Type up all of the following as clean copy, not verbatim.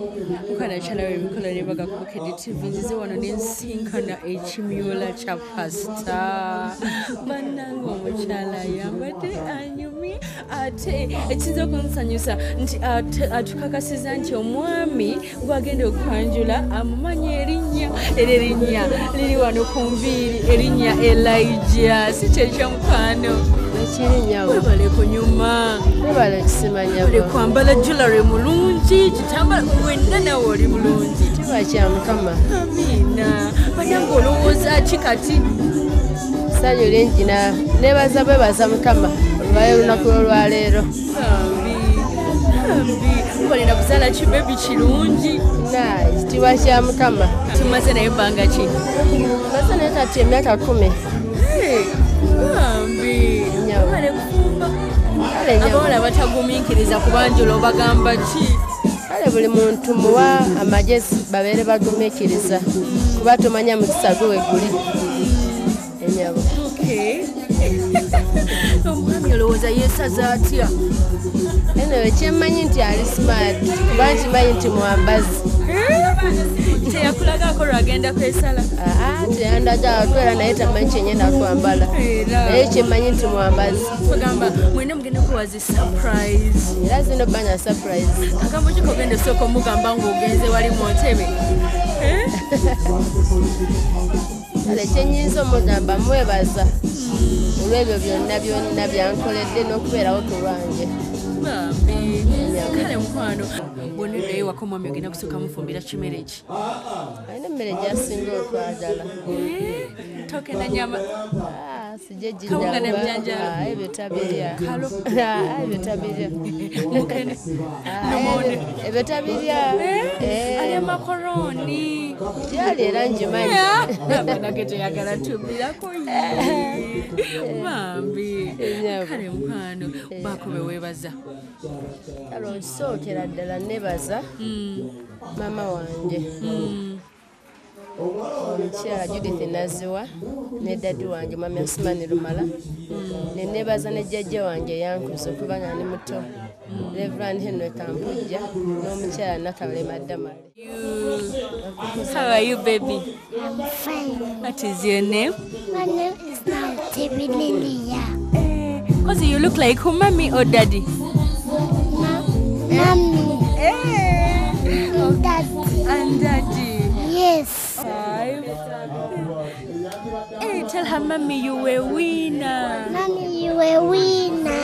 Mukwana chala we mikola ne baga ku KDTV nzize wano nensinkana ekimyola kya pasta banango muchala yambadde anyumi ate ekizo kunsanyusa nti atukakasiza nti omwami gwagenda okwanjula amumanya erinnya liri wano ku nviiri erinnya Elijah si kyekyo mukwano Ekirinnya webale kunyuma webale kisimanya webale kwambala jewelry mulungi kitambala wenna nawe oli mulungi kiba kya Mukama. Amina banange olowooza ki kati Ssanyu lingi neebaza bwebaza Mukama olubayo olunaku olwaleero. Mubalina kuzaala kibebi kirungi Kitiibwa kya Mukama. tumaze naye ebbanga ki Maze naye kati emyaka 10. bale kufumba abawala batagumiikiriza kubanjula obagamba ki kale buli muntu muwa amagezi babeere bagumiikiriza kuba tomanya mukisa gwe weguli enyabo. omwami olowooza yeesaza atya eno ekyemmanyi nti ali smart kuba nkimanyi nti mwambazi. teyakulagako lwagenda kwesala teyandaga kwera naye tamanyi kyenyenda kwambala naye kyemmanyi nti mwambazi. bagamba mwena mugenda kuwazi surprise era zino banya surprise. agambo ki kogenda osooka omugamba ng'ogenze wali mu ntebe kale kyenyinza omugamba mwebaza olw'ebyo byonna byankoledde n'okubeerawo ku lwange. kale mukwano bonna naye waka omwami ogenda kusooka mufumbira kimere ki alina emmere gyasinga okwagala. toke na nyama sije Kawunga na mjanja. ebyo tabirya. Kalo. Ebyo tabirya. mukene nomone Ebyo tabirya. alya makoroni Byali era njimanyi. banage teyagala tubirako bambi kale mukwano baako beweebaza Kale onsookera ddala nebaza maama wange. Omukyala Judith Naziwa ne dadi wange Mami Asmani Lumala. Ne nebaza ne jjajja wange yankuza okuba nga ndi muto. Reverend Henry Kampujja n'omukyala Nakawale Maddamale. How are you, baby? I'm fine. What is your name? My name is Nautibi Lilia. Because you look like who, mommy or daddy? Mommy Hey. and Daddy. And daddy. Yes. 5. Hey, tell her, mommy, you were winner. Mommy, you a winner.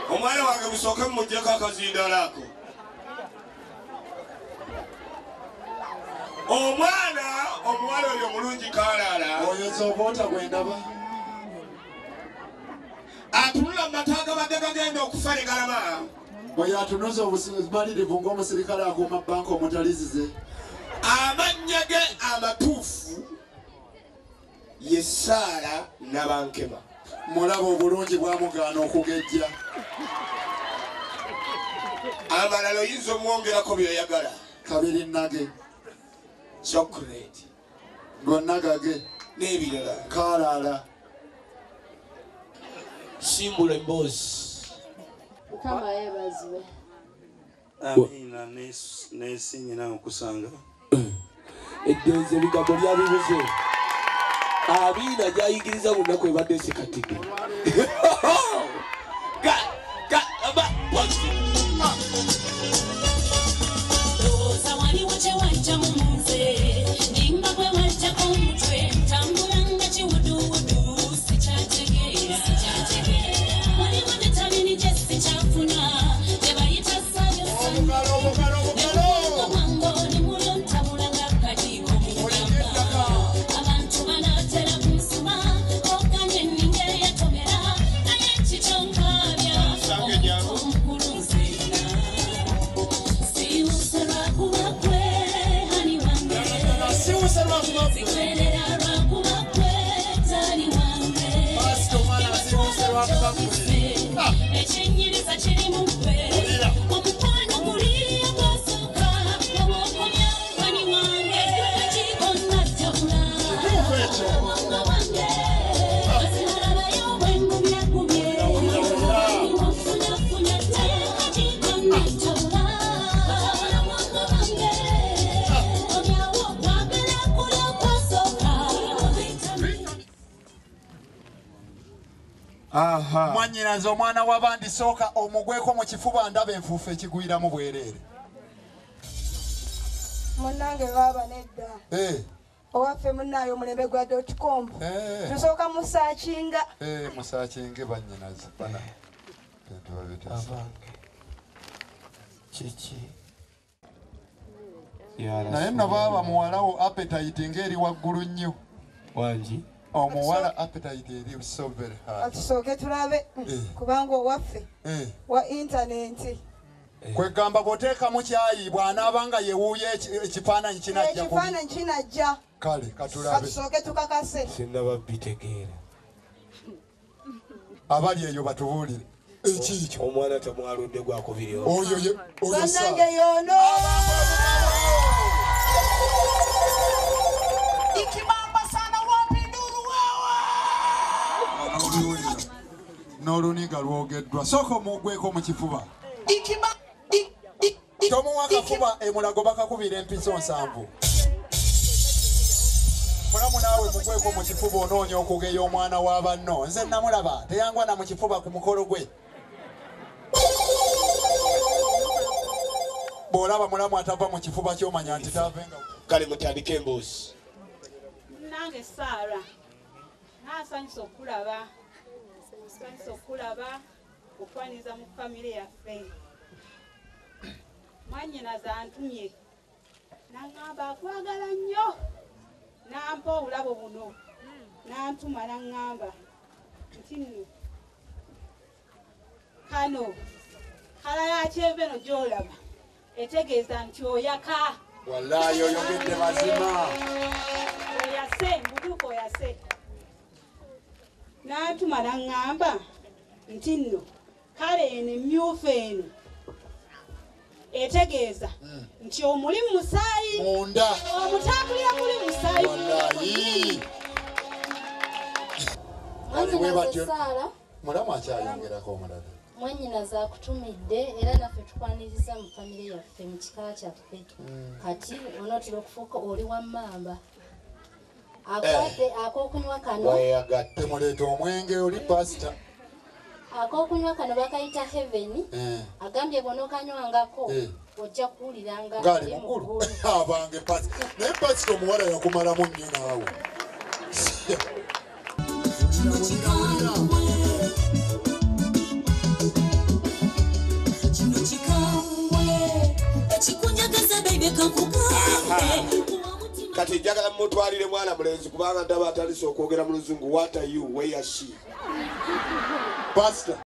Omwana wange musooke mujjeko akazinda lako. Omwana omuwala oyo mulungi kaalaala. Oyinza oboota gwe ndaba. Atunula mu mata agabadde gagenda okufa ne galama. Oyo atunuza obumalirivu ng'omusirikale akuuma bbanka omutalizize. Amannya ge amatuufu ye Saara Nabankema. Mulaba obulungi bwamugaana okugejja. Amalala oyinza omwongerako by'oyagala. Kabiri nage. Chocolate. Gonna gage. N'ebirala. Kaalaala. Simbula emboozi. Mukama yeebazibwe. Amina neesinyira okusanga. Eddonzi ebigambo byabibuze. Amina gyayigiriza mu nnaku ebadde sikatige. Oza waliwo kye wajja mu nze, nimba gwe wajjako omutwe, ntambula nga kiwuduwudu, sikyategeera. Waliwo ne tabini gye sikyafuna, gye bayita sayosa. Omwango ne mulyo ntabula ng'akajiiko mu ggamba. Abantu banaatera kunsima, okanye enninga eyatomera, naye kikyo nkaabya, omukulu nzenna. Siwuse lwakuba gwe, hani wange. Sikwerera lwakuba gwe, tali wange. Ekyenyiriza kiri mu ggwe, omukwano guli gwasooka, obwokomya hani wange. Akakiiko nattabula, omwango wange. Asinalabayo bwe ngumyagumye, nfunyafunya te, akakiiko nattabula, omwango wange. Omyawo okwagala kuli okwasooka. Mwannyinaze omwana w'abandi sooka omugweko mu kifuba ndaba enfuufu ekigwiramu bwereere. Munnange baaba nedda. Owaffe munnaayo omulembe gwa .com. Tusooka musaakinga. Musaakinge bannyinaze bana. Bintu babiteesa. Kiki. Naye nno baaba muwalawo appetite ng'eri waggulu nnyo. Wangi. Omuwala appetite eri so very hard. Tusooke tulabe kubanga owaffe wa intaneti. Kwegamba bw'oteekamu kyayi bw'anaaba nga yewuuya ekifaananyi kinajja kubi. Ekifaananyi kinajja. Kale katulabe. Katusooke tukakase. Sinnaba bitegeera. abali eyo batubuulire ekikyo omwana temwaludde gwakubiri oyo bannange yono ikibamba sana wapinduru wewe n'oluniga lwogeddwa sooka omugweko mu kifuba tomuwa kafuba emulago bakakubira empiso 7 mulamu naawe mugweko mu kifuba onoonya okugeya omwana wa banno nze namulaba teyangwana mu kifuba ku mukolo gwe bw'olaba mulamu atava mu kifuba ky'omanya nti tavenga kale mutandike emboozi nange Saara naasanyusa okulaba okwaniriza mu famire yaffe mwannyinaze antumye naŋŋamba akwagala nnyo nampa obulabo buno nantuma naŋŋamba nti nno kano kala yakyeveno gy'olaba etegeeza nti oyaka wallaahi oyogedde mazima oyase mutuuka oyase nantuma naŋŋamba nti nno kale eno emyufu eno etegeeza nti omuli musaayi munda omutambulira muli musaayi wallaahi Mwannyinaze Saara mulamu akyayongerako omulala mwannyinaze akutumidde era naffe tukwaniriza mu famire yaffe mu kika kyaffe kati onootera okufuuka oli wa mmamba akwate ak'okunywa kano wayagatte muleeta omwenge oli pasita ak'okunywa kano bakayita heaven agambye bw'onookanywangako ojja kuwuliranga ngaali mukulu abange pasita naye pasita omuwala yakumalamu nnyo naawe kati njagala mutwalire mwana mulenzi kubanga ndaba atandise okwogera mu luzungu. What are you? Where is she? Pastor